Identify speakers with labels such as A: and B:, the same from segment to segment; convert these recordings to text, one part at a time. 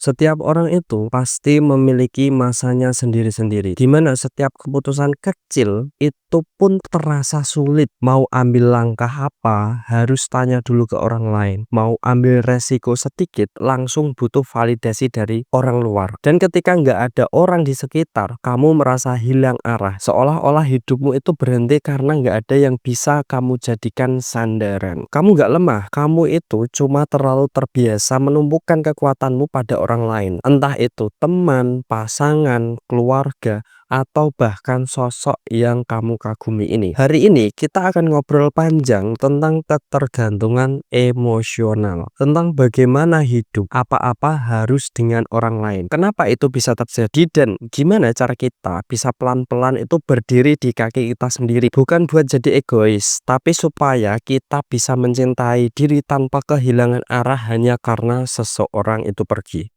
A: Setiap orang itu pasti memiliki masanya sendiri-sendiri, di mana setiap keputusan kecil itu pun terasa sulit. Mau ambil langkah apa, harus tanya dulu ke orang lain. Mau ambil resiko sedikit, langsung butuh validasi dari orang luar. Dan ketika nggak ada orang di sekitar, kamu merasa hilang arah. Seolah-olah hidupmu itu berhenti karena nggak ada yang bisa kamu jadikan sandaran. Kamu nggak lemah, kamu itu cuma terlalu terbiasa menumpukan kekuatanmu pada orang lain. Entah itu teman, pasangan, keluarga, atau bahkan sosok yang kamu kagumi ini. Hari ini kita akan ngobrol panjang tentang ketergantungan emosional, tentang bagaimana hidup apa-apa harus dengan orang lain. Kenapa itu bisa terjadi dan gimana cara kita bisa pelan-pelan itu berdiri di kaki kita sendiri. Bukan buat jadi egois, tapi supaya kita bisa mencintai diri tanpa kehilangan arah hanya karena seseorang itu pergi.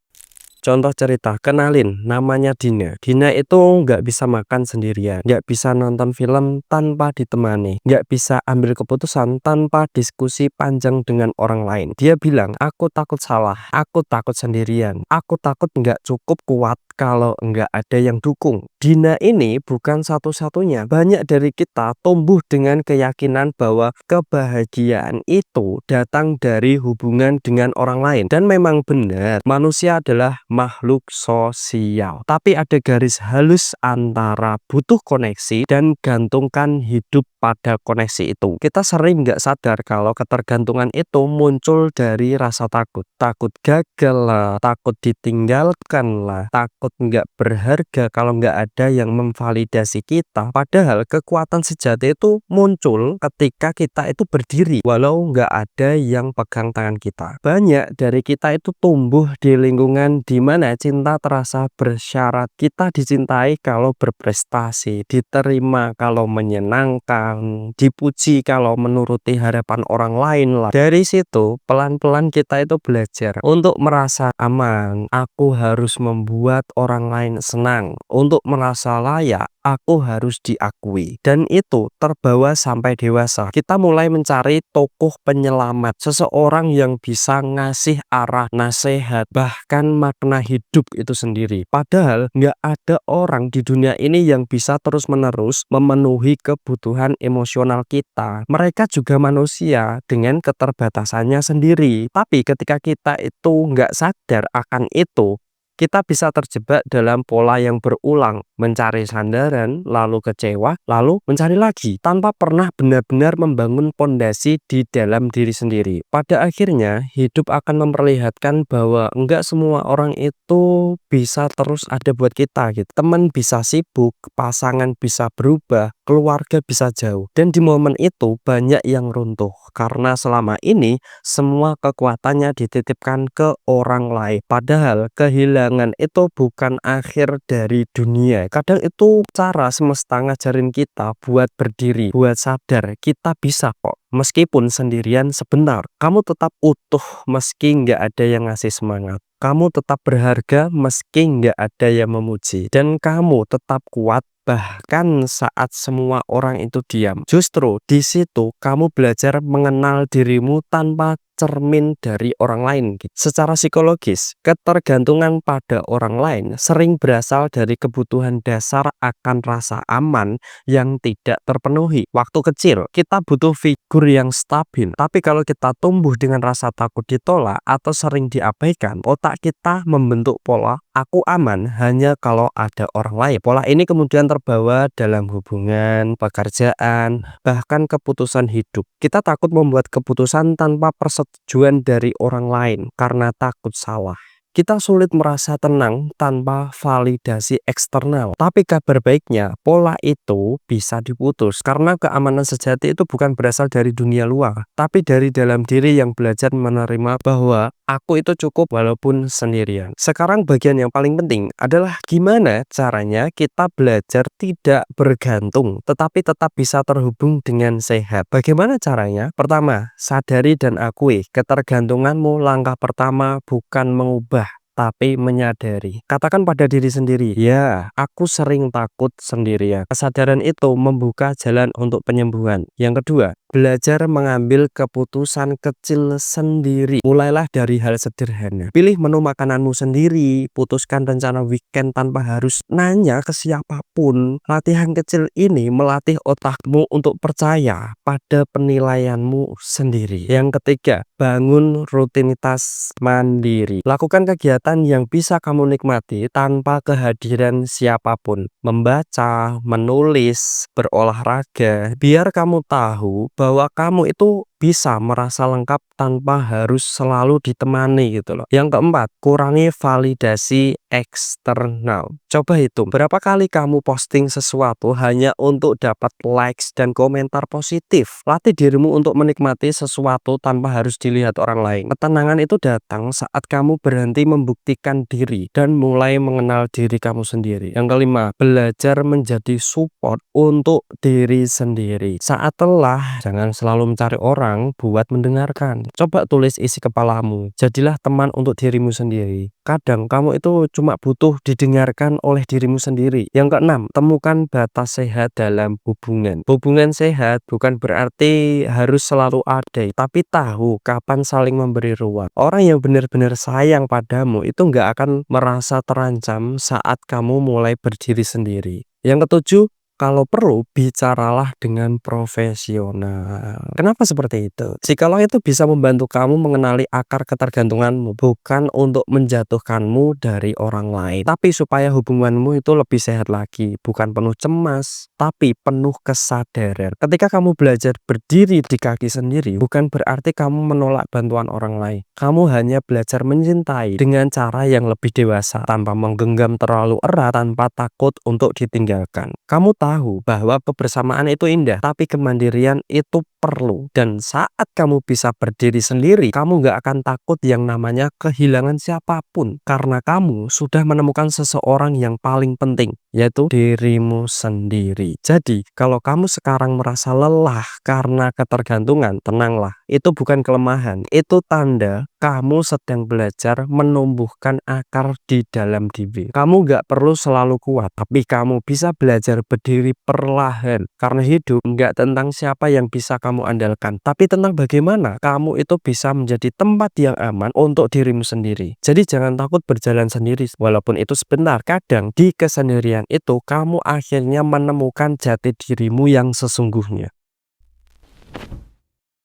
A: Contoh cerita, kenalin, namanya Dina. Dina itu nggak bisa makan sendirian, nggak bisa nonton film tanpa ditemani, nggak bisa ambil keputusan tanpa diskusi panjang dengan orang lain. Dia bilang, aku takut salah, aku takut sendirian, aku takut nggak cukup kuat kalau nggak ada yang dukung. Dina ini bukan satu-satunya. Banyak dari kita tumbuh dengan keyakinan bahwa kebahagiaan itu datang dari hubungan dengan orang lain. Dan memang benar, manusia adalah makhluk sosial. Tapi ada garis halus antara butuh koneksi dan gantungkan hidup pada koneksi itu. Kita sering nggak sadar kalau ketergantungan itu muncul dari rasa takut. Takut gagal lah, takut ditinggalkan lah, takut nggak berharga kalau nggak ada yang memvalidasi kita. Padahal kekuatan sejati itu muncul ketika kita itu berdiri, walau nggak ada yang pegang tangan kita. Banyak dari kita itu tumbuh di lingkungan di mana cinta terasa bersyarat. Kita dicintai kalau berprestasi, diterima kalau menyenangkan, dipuji kalau menuruti harapan orang lain lah. Dari situ pelan-pelan kita itu belajar untuk merasa aman. Aku harus membuat orang lain senang. Untuk merasa layak, aku harus diakui. Dan itu terbawa sampai dewasa. Kita mulai mencari tokoh penyelamat, seseorang yang bisa ngasih arah, nasihat, bahkan makna hidup itu sendiri. Padahal nggak ada orang di dunia ini yang bisa terus-menerus memenuhi kebutuhan emosional kita. Mereka juga manusia dengan keterbatasannya sendiri. Tapi ketika kita itu nggak sadar akan itu, kita bisa terjebak dalam pola yang berulang, mencari sandaran, lalu kecewa, lalu mencari lagi, tanpa pernah benar-benar membangun pondasi di dalam diri sendiri. Pada akhirnya, hidup akan memperlihatkan bahwa enggak semua orang itu bisa terus ada buat kita gitu. Teman bisa sibuk, pasangan bisa berubah, keluarga bisa jauh. Dan di momen itu banyak yang runtuh, karena selama ini semua kekuatannya dititipkan ke orang lain. Padahal kehilangan itu bukan akhir dari dunia. Kadang itu cara semesta ngajarin kita buat berdiri, buat sadar kita bisa kok. Meskipun sendirian sebentar, kamu tetap utuh meski nggak ada yang ngasih semangat. Kamu tetap berharga meski nggak ada yang memuji. Dan kamu tetap kuat bahkan saat semua orang itu diam. Justru di situ kamu belajar mengenal dirimu tanpa cermin dari orang lain gitu. Secara psikologis, ketergantungan pada orang lain sering berasal dari kebutuhan dasar akan rasa aman yang tidak terpenuhi. Waktu kecil, kita butuh figur yang stabil. Tapi kalau kita tumbuh dengan rasa takut ditolak atau sering diabaikan, otak kita membentuk pola aku aman hanya kalau ada orang lain. Pola ini kemudian terbawa dalam hubungan, pekerjaan, bahkan keputusan hidup. Kita takut membuat keputusan tanpa persetujuan dari orang lain karena takut salah. Kita sulit merasa tenang tanpa validasi eksternal. Tapi kabar baiknya, pola itu bisa diputus karena keamanan sejati itu bukan berasal dari dunia luar, tapi dari dalam diri yang belajar menerima bahwa aku itu cukup walaupun sendirian. Sekarang bagian yang paling penting adalah gimana caranya kita belajar tidak bergantung, tetapi tetap bisa terhubung dengan sehat. Bagaimana caranya? Pertama, sadari dan akui ketergantunganmu. Langkah pertama bukan mengubah, tapi menyadari. Katakan pada diri sendiri, ya, aku sering takut sendirian. Kesadaran itu membuka jalan untuk penyembuhan. Yang kedua, Belajar mengambil keputusan kecil sendiri. Mulailah dari hal sederhana. Pilih menu makananmu sendiri, putuskan rencana weekend tanpa harus nanya ke siapapun. Latihan kecil ini melatih otakmu untuk percaya pada penilaianmu sendiri. Yang ketiga, bangun rutinitas mandiri. Lakukan kegiatan yang bisa kamu nikmati tanpa kehadiran siapapun. Membaca, menulis, berolahraga, biar kamu tahu bahwa kamu itu bisa merasa lengkap tanpa harus selalu ditemani gitu loh. Yang keempat, kurangi validasi eksternal. Coba hitung berapa kali kamu posting sesuatu hanya untuk dapat likes dan komentar positif. Latih dirimu untuk menikmati sesuatu tanpa harus dilihat orang lain. Ketenangan itu datang saat kamu berhenti membuktikan diri dan mulai mengenal diri kamu sendiri. Yang kelima, belajar menjadi support untuk diri sendiri. Saat lelah, jangan selalu mencari orang buat mendengarkan. Coba tulis isi kepalamu. Jadilah teman untuk dirimu sendiri. Kadang kamu itu cuma butuh didengarkan oleh dirimu sendiri. Yang keenam, temukan batas sehat dalam hubungan. Hubungan sehat bukan berarti harus selalu ada, tapi tahu kapan saling memberi ruang. Orang yang benar-benar sayang padamu itu nggak akan merasa terancam saat kamu mulai berdiri sendiri. Yang ketujuh, kalau perlu, bicaralah dengan profesional. Kenapa seperti itu? Psikolog itu bisa membantu kamu mengenali akar ketergantunganmu, bukan untuk menjatuhkanmu dari orang lain, tapi supaya hubunganmu itu lebih sehat lagi, bukan penuh cemas, tapi penuh kesadaran. Ketika kamu belajar berdiri di kaki sendiri, bukan berarti kamu menolak bantuan orang lain. Kamu hanya belajar mencintai dengan cara yang lebih dewasa, tanpa menggenggam terlalu erat, tanpa takut untuk ditinggalkan. Kamu tahu bahwa kebersamaan itu indah, tapi kemandirian itu perlu. Dan saat kamu bisa berdiri sendiri, kamu gak akan takut yang namanya kehilangan siapapun, karena kamu sudah menemukan seseorang yang paling penting, yaitu dirimu sendiri. Jadi kalau kamu sekarang merasa lelah karena ketergantungan, tenanglah, itu bukan kelemahan, itu tanda kamu sedang belajar menumbuhkan akar di dalam diri. Kamu gak perlu selalu kuat, tapi kamu bisa belajar berdiri perlahan. Karena hidup gak tentang siapa yang bisa kamu andalkan, tapi tentang bagaimana kamu itu bisa menjadi tempat yang aman untuk dirimu sendiri. Jadi jangan takut berjalan sendiri, walaupun itu sebentar. Kadang di kesendirian itu kamu akhirnya menemukan jati dirimu yang sesungguhnya.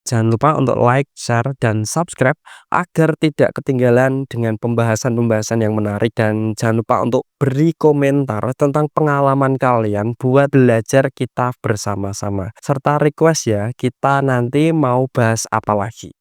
A: Jangan lupa untuk like, share, dan subscribe agar tidak ketinggalan dengan pembahasan-pembahasan yang menarik. Dan jangan lupa untuk beri komentar tentang pengalaman kalian buat belajar kita bersama-sama. Serta request ya, kita nanti mau bahas apa lagi.